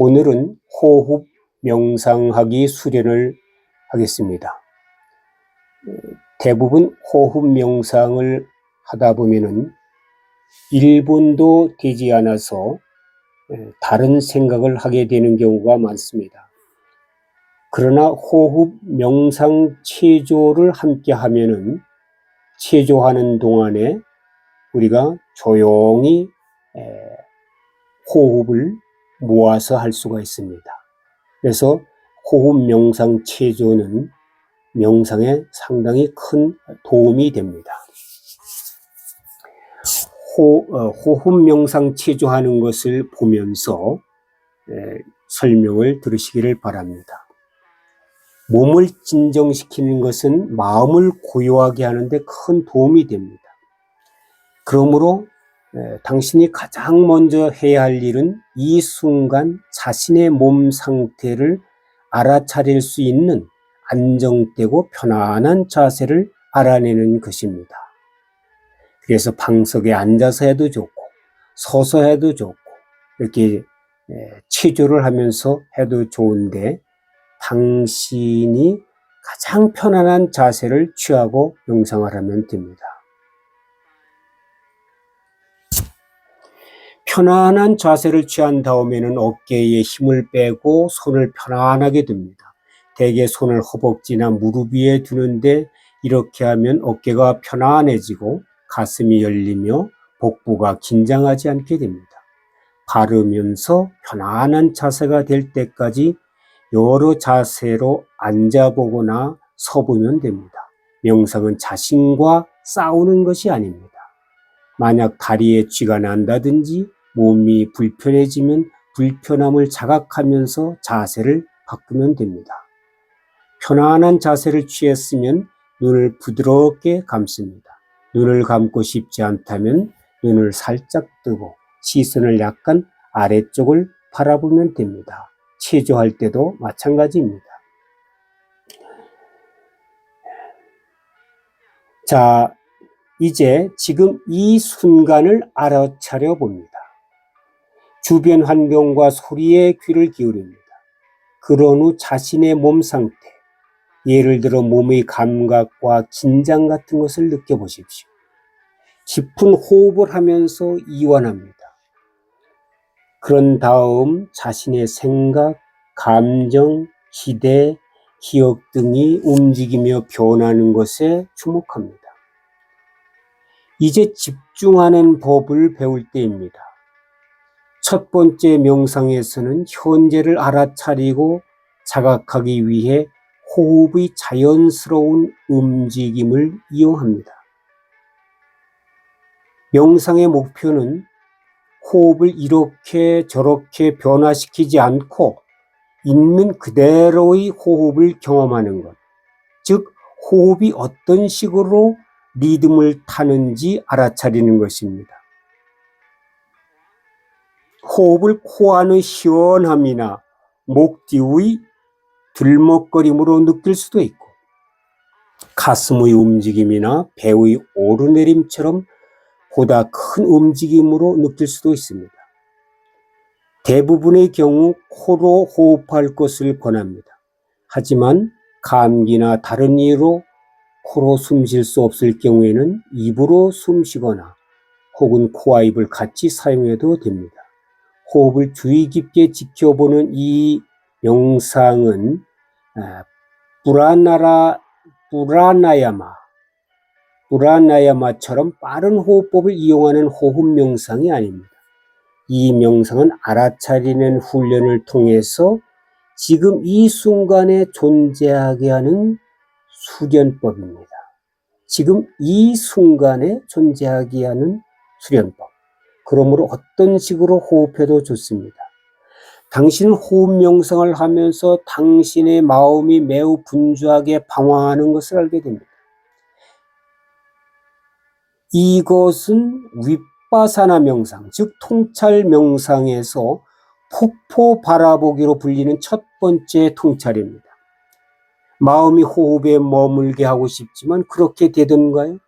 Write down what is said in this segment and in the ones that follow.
오늘은 호흡 명상하기 수련을 하겠습니다. 대부분 호흡 명상을 하다 보면은 1분도 되지 않아서 다른 생각을 하게 되는 경우가 많습니다. 그러나 호흡 명상 체조를 함께 하면은 체조하는 동안에 우리가 조용히 호흡을 모아서 할 수가 있습니다. 그래서 호흡 명상 체조는 명상에 상당히 큰 도움이 됩니다. 호흡 명상 체조하는 것을 보면서 설명을 들으시기를 바랍니다. 몸을 진정시키는 것은 마음을 고요하게 하는데 큰 도움이 됩니다. 그러므로 당신이 가장 먼저 해야 할 일은 이 순간 자신의 몸 상태를 알아차릴 수 있는 안정되고 편안한 자세를 알아내는 것입니다. 그래서 방석에 앉아서 해도 좋고 서서 해도 좋고 이렇게 체조를 하면서 해도 좋은데 당신이 가장 편안한 자세를 취하고 명상을 하면 됩니다. 편안한 자세를 취한 다음에는 어깨에 힘을 빼고 손을 편안하게 둡니다. 대개 손을 허벅지나 무릎 위에 두는데 이렇게 하면 어깨가 편안해지고 가슴이 열리며 복부가 긴장하지 않게 됩니다. 바르면서 편안한 자세가 될 때까지 여러 자세로 앉아보거나 서보면 됩니다. 명상은 자신과 싸우는 것이 아닙니다. 만약 다리에 쥐가 난다든지 몸이 불편해지면 불편함을 자각하면서 자세를 바꾸면 됩니다. 편안한 자세를 취했으면 눈을 부드럽게 감습니다. 눈을 감고 싶지 않다면 눈을 살짝 뜨고 시선을 약간 아래쪽을 바라보면 됩니다. 체조할 때도 마찬가지입니다. 자, 이제 지금 이 순간을 알아차려 봅니다. 주변 환경과 소리에 귀를 기울입니다. 그런 후 자신의 몸 상태, 예를 들어 몸의 감각과 긴장 같은 것을 느껴보십시오. 깊은 호흡을 하면서 이완합니다. 그런 다음 자신의 생각, 감정, 기대, 기억 등이 움직이며 변하는 것에 주목합니다. 이제 집중하는 법을 배울 때입니다. 첫 번째 명상에서는 현재를 알아차리고 자각하기 위해 호흡의 자연스러운 움직임을 이용합니다. 명상의 목표는 호흡을 이렇게 저렇게 변화시키지 않고 있는 그대로의 호흡을 경험하는 것, 즉 호흡이 어떤 식으로 리듬을 타는지 알아차리는 것입니다. 호흡을 코 안의 시원함이나 목 뒤의 들먹거림으로 느낄 수도 있고 가슴의 움직임이나 배의 오르내림처럼 보다 큰 움직임으로 느낄 수도 있습니다. 대부분의 경우 코로 호흡할 것을 권합니다. 하지만 감기나 다른 이유로 코로 숨 쉴 수 없을 경우에는 입으로 숨 쉬거나 혹은 코와 입을 같이 사용해도 됩니다. 호흡을 주의 깊게 지켜보는 이 명상은 브라나야마처럼 빠른 호흡법을 이용하는 호흡 명상이 아닙니다. 이 명상은 알아차리는 훈련을 통해서 지금 이 순간에 존재하게 하는 수련법입니다. 지금 이 순간에 존재하게 하는 수련법. 그러므로 어떤 식으로 호흡해도 좋습니다. 당신은 호흡 명상을 하면서 당신의 마음이 매우 분주하게 방황하는 것을 알게 됩니다. 이것은 윗바사나 명상, 즉 통찰 명상에서 폭포 바라보기로 불리는 첫 번째 통찰입니다. 마음이 호흡에 머물게 하고 싶지만 그렇게 되던가요?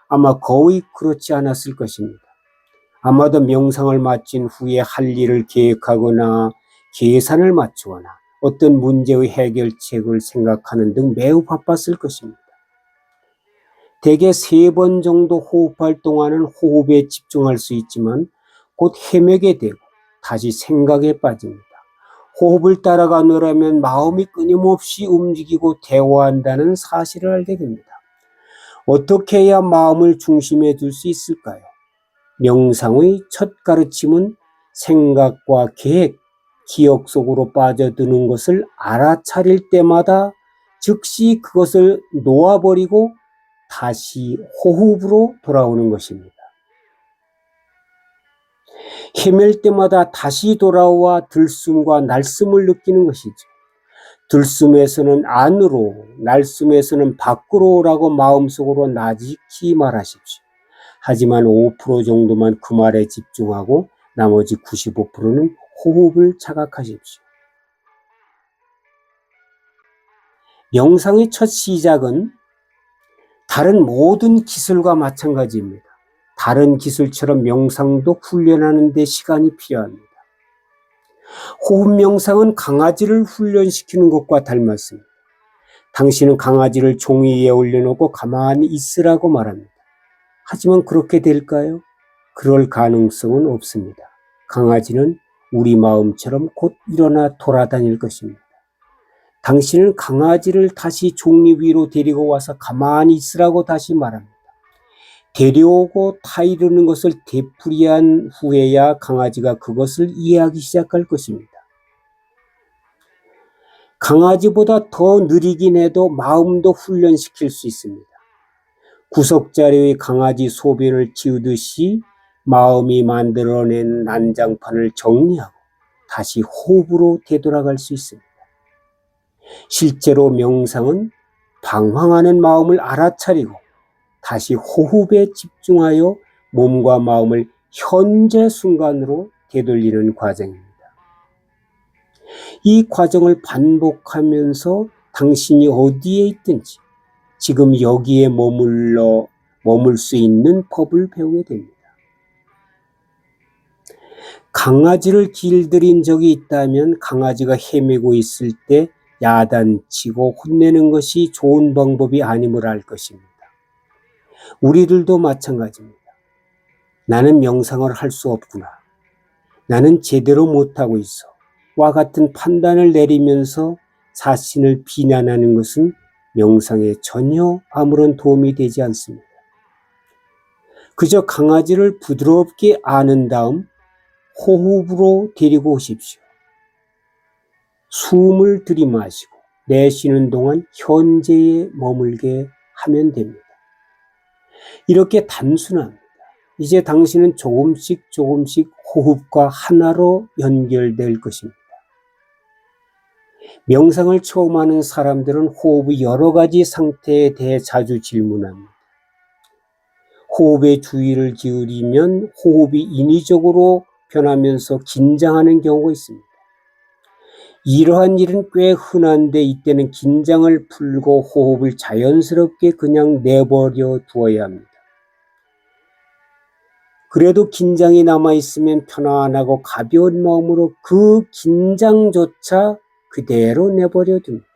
아마 거의 그렇지 않았을 것입니다. 아마도 명상을 마친 후에 할 일을 계획하거나 계산을 맞추거나 어떤 문제의 해결책을 생각하는 등 매우 바빴을 것입니다. 대개 3번 정도 호흡할 동안은 호흡에 집중할 수 있지만 곧 헤매게 되고 다시 생각에 빠집니다. 호흡을 따라가느라면 마음이 끊임없이 움직이고 대화한다는 사실을 알게 됩니다. 어떻게 해야 마음을 중심에 둘 수 있을까요? 명상의 첫 가르침은 생각과 계획, 기억 속으로 빠져드는 것을 알아차릴 때마다 즉시 그것을 놓아버리고 다시 호흡으로 돌아오는 것입니다. 헤맬 때마다 다시 돌아와 들숨과 날숨을 느끼는 것이죠. 들숨에서는 안으로, 날숨에서는 밖으로라고 마음속으로 나직히 말하십시오. 하지만 5% 정도만 그 말에 집중하고 나머지 95%는 호흡을 자각하십시오. 명상의 첫 시작은 다른 모든 기술과 마찬가지입니다. 다른 기술처럼 명상도 훈련하는 데 시간이 필요합니다. 호흡 명상은 강아지를 훈련시키는 것과 닮았습니다. 당신은 강아지를 종이 위에 올려놓고 가만히 있으라고 말합니다. 하지만 그렇게 될까요? 그럴 가능성은 없습니다. 강아지는 우리 마음처럼 곧 일어나 돌아다닐 것입니다. 당신은 강아지를 다시 종이 위로 데리고 와서 가만히 있으라고 다시 말합니다. 데려오고 타이르는 것을 되풀이한 후에야 강아지가 그것을 이해하기 시작할 것입니다. 강아지보다 더 느리긴 해도 마음도 훈련시킬 수 있습니다. 구석자리의 강아지 소변을 치우듯이 마음이 만들어낸 난장판을 정리하고 다시 호흡으로 되돌아갈 수 있습니다. 실제로 명상은 방황하는 마음을 알아차리고 다시 호흡에 집중하여 몸과 마음을 현재 순간으로 되돌리는 과정입니다. 이 과정을 반복하면서 당신이 어디에 있든지 지금 여기에 머물 수 있는 법을 배우게 됩니다. 강아지를 길들인 적이 있다면 강아지가 헤매고 있을 때 야단치고 혼내는 것이 좋은 방법이 아님을 알 것입니다. 우리들도 마찬가지입니다. 나는 명상을 할 수 없구나. 나는 제대로 못하고 있어. 와 같은 판단을 내리면서 자신을 비난하는 것은 명상에 전혀 아무런 도움이 되지 않습니다. 그저 강아지를 부드럽게 안은 다음 호흡으로 데리고 오십시오. 숨을 들이마시고 내쉬는 동안 현재에 머물게 하면 됩니다. 이렇게 단순합니다. 이제 당신은 조금씩 호흡과 하나로 연결될 것입니다. 명상을 처음 하는 사람들은 호흡의 여러 가지 상태에 대해 자주 질문합니다. 호흡에 주의를 기울이면 호흡이 인위적으로 변하면서 긴장하는 경우가 있습니다. 이러한 일은 꽤 흔한데 이때는 긴장을 풀고 호흡을 자연스럽게 그냥 내버려 두어야 합니다. 그래도 긴장이 남아있으면 편안하고 가벼운 마음으로 그 긴장조차 그대로 내버려 둡니다.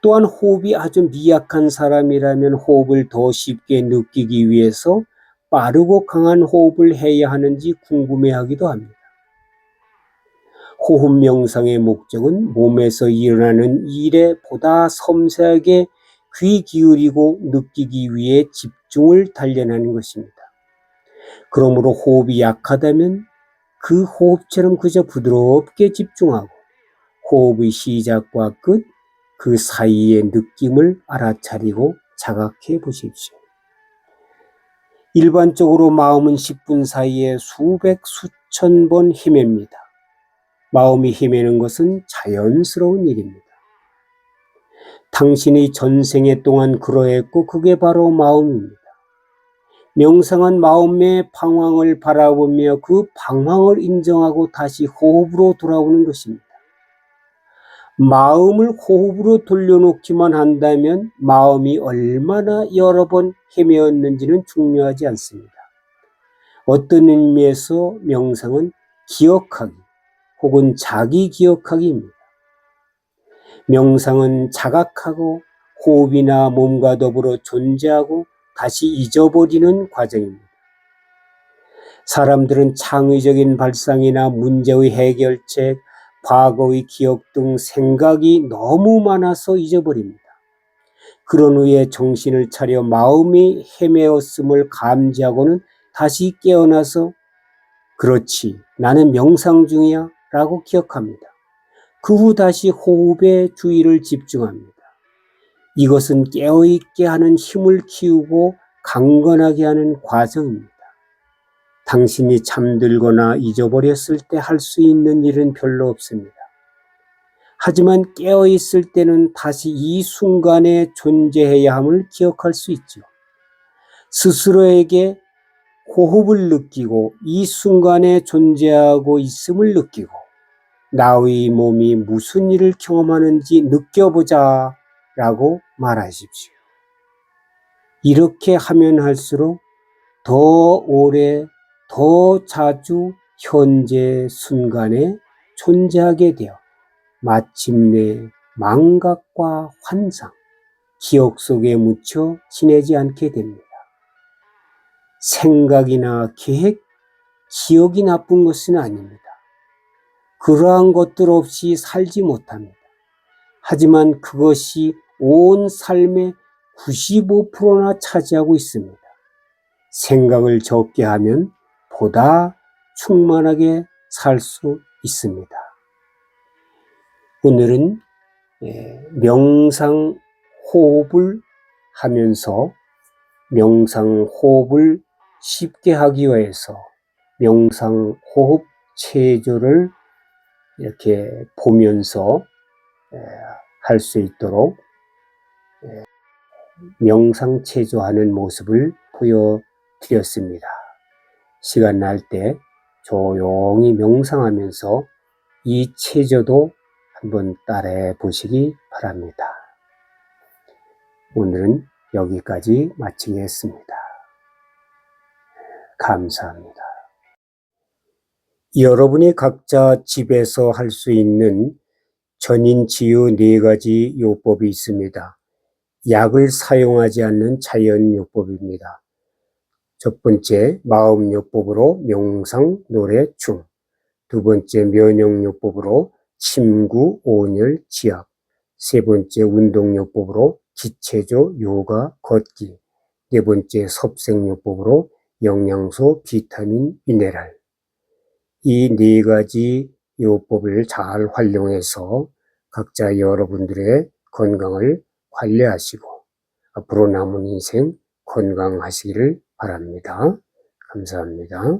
또한 호흡이 아주 미약한 사람이라면 호흡을 더 쉽게 느끼기 위해서 빠르고 강한 호흡을 해야 하는지 궁금해하기도 합니다. 호흡 명상의 목적은 몸에서 일어나는 일에 보다 섬세하게 귀 기울이고 느끼기 위해 집중을 단련하는 것입니다. 그러므로 호흡이 약하다면 그 호흡처럼 그저 부드럽게 집중하고 호흡의 시작과 끝, 그 사이의 느낌을 알아차리고 자각해 보십시오. 일반적으로 마음은 10분 사이에 수백, 수천 번 헤맵니다. 마음이 헤매는 것은 자연스러운 일입니다. 당신이 전생에 동안 그러했고 그게 바로 마음입니다. 명상은 마음의 방황을 바라보며 그 방황을 인정하고 다시 호흡으로 돌아오는 것입니다. 마음을 호흡으로 돌려놓기만 한다면 마음이 얼마나 여러 번 헤매었는지는 중요하지 않습니다. 어떤 의미에서 명상은 기억하기, 혹은 자기 기억하기입니다. 명상은 자각하고 호흡이나 몸과 더불어 존재하고 다시 잊어버리는 과정입니다. 사람들은 창의적인 발상이나 문제의 해결책, 과거의 기억 등 생각이 너무 많아서 잊어버립니다. 그런 후에 정신을 차려 마음이 헤매었음을 감지하고는 다시 깨어나서 그렇지, 나는 명상 중이야 라고 기억합니다. 그 후 다시 호흡에 주의를 집중합니다. 이것은 깨어있게 하는 힘을 키우고 강건하게 하는 과정입니다. 당신이 잠들거나 잊어버렸을 때 할 수 있는 일은 별로 없습니다. 하지만 깨어있을 때는 다시 이 순간에 존재해야 함을 기억할 수 있죠. 스스로에게 호흡을 느끼고 이 순간에 존재하고 있음을 느끼고 나의 몸이 무슨 일을 경험하는지 느껴보자 라고 말하십시오. 이렇게 하면 할수록 더 오래, 더 자주 현재 순간에 존재하게 되어 마침내 망각과 환상, 기억 속에 묻혀 지내지 않게 됩니다. 생각이나 계획, 기억이 나쁜 것은 아닙니다. 그러한 것들 없이 살지 못합니다. 하지만 그것이 온 삶의 95%나 차지하고 있습니다. 생각을 적게 하면 보다 충만하게 살 수 있습니다. 오늘은 명상 호흡을 하면서 명상 호흡을 쉽게 하기 위해서 명상 호흡 체조를 이렇게 보면서 할 수 있도록 명상 체조하는 모습을 보여드렸습니다. 시간 날 때 조용히 명상하면서 이 체조도 한번 따라해 보시기 바랍니다. 오늘은 여기까지 마치겠습니다. 감사합니다. 여러분이 각자 집에서 할 수 있는 전인치유 4가지 요법이 있습니다. 약을 사용하지 않는 자연요법입니다. 첫 번째, 마음요법으로 명상, 노래, 춤. 두 번째, 면역요법으로 침구, 온열, 지압. 세 번째, 운동요법으로 기체조, 요가, 걷기. 네 번째, 섭생요법으로 영양소, 비타민, 미네랄. 이 4가지 요법을 잘 활용해서 각자 여러분들의 건강을 관리하시고 앞으로 남은 인생 건강하시기를 바랍니다. 감사합니다.